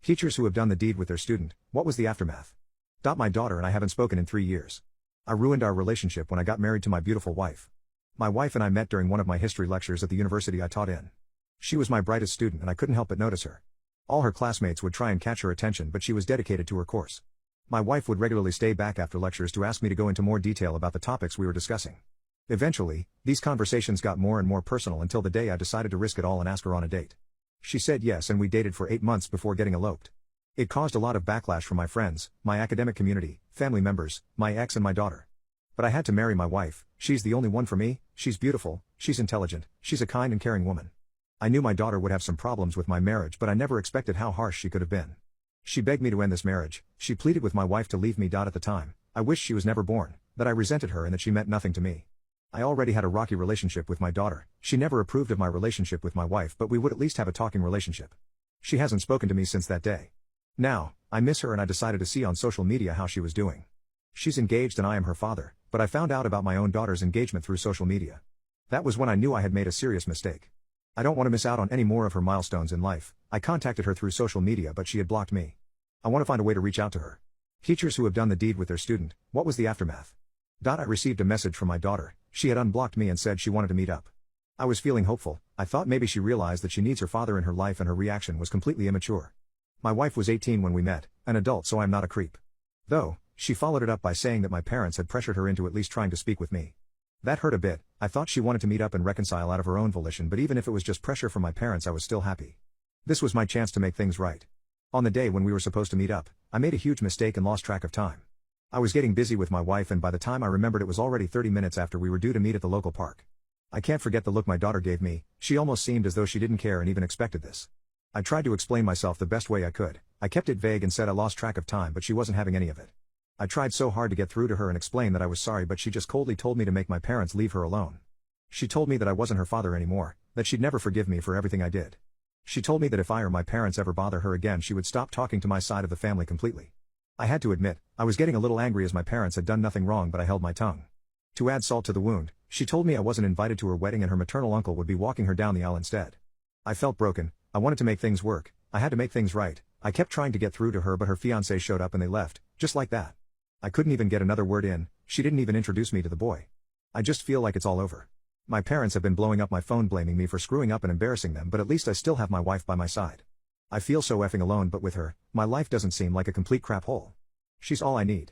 Teachers who have done the deed with their student, what was the aftermath? My daughter and I haven't spoken in 3 years. I ruined our relationship when I got married to my beautiful wife. My wife and I met during one of my history lectures at the university I taught in. She was my brightest student and I couldn't help but notice her. All her classmates would try and catch her attention, but she was dedicated to her course. My wife would regularly stay back after lectures to ask me to go into more detail about the topics we were discussing. Eventually, these conversations got more and more personal until the day I decided to risk it all and ask her on a date. She said yes, and we dated for 8 months before getting eloped. It caused a lot of backlash from my friends, my academic community, family members, my ex and my daughter. But I had to marry my wife. She's the only one for me. She's beautiful, she's intelligent, she's a kind and caring woman. I knew my daughter would have some problems with my marriage, but I never expected how harsh she could have been. She begged me to end this marriage. She pleaded with my wife to leave me. At the time, I wished she was never born, that I resented her and that she meant nothing to me. I already had a rocky relationship with my daughter. She never approved of my relationship with my wife, but we would at least have a talking relationship. She hasn't spoken to me since that day. Now, I miss her and I decided to see on social media how she was doing. She's engaged and I am her father, but I found out about my own daughter's engagement through social media. That was when I knew I had made a serious mistake. I don't want to miss out on any more of her milestones in life. I contacted her through social media, but she had blocked me. I want to find a way to reach out to her. Teachers who have done the deed with their student, what was the aftermath? I received a message from my daughter. She had unblocked me and said she wanted to meet up. I was feeling hopeful. I thought maybe she realized that she needs her father in her life, and her reaction was completely immature. My wife was 18 when we met, an adult, so I'm not a creep. Though, she followed it up by saying that my parents had pressured her into at least trying to speak with me. That hurt a bit. I thought she wanted to meet up and reconcile out of her own volition, but even if it was just pressure from my parents, I was still happy. This was my chance to make things right. On the day when we were supposed to meet up, I made a huge mistake and lost track of time. I was getting busy with my wife, and by the time I remembered, it was already 30 minutes after we were due to meet at the local park. I can't forget the look my daughter gave me. She almost seemed as though she didn't care and even expected this. I tried to explain myself the best way I could. I kept it vague and said I lost track of time, but she wasn't having any of it. I tried so hard to get through to her and explain that I was sorry, but she just coldly told me to make my parents leave her alone. She told me that I wasn't her father anymore, that she'd never forgive me for everything I did. She told me that if I or my parents ever bother her again, she would stop talking to my side of the family completely. I had to admit, I was getting a little angry, as my parents had done nothing wrong, but I held my tongue. To add salt to the wound, she told me I wasn't invited to her wedding and her maternal uncle would be walking her down the aisle instead. I felt broken. I wanted to make things work. I had to make things right. I kept trying to get through to her, but her fiancé showed up and they left, just like that. I couldn't even get another word in. She didn't even introduce me to the boy. I just feel like it's all over. My parents have been blowing up my phone blaming me for screwing up and embarrassing them, but at least I still have my wife by my side. I feel so effing alone, but with her, my life doesn't seem like a complete crap hole. She's all I need.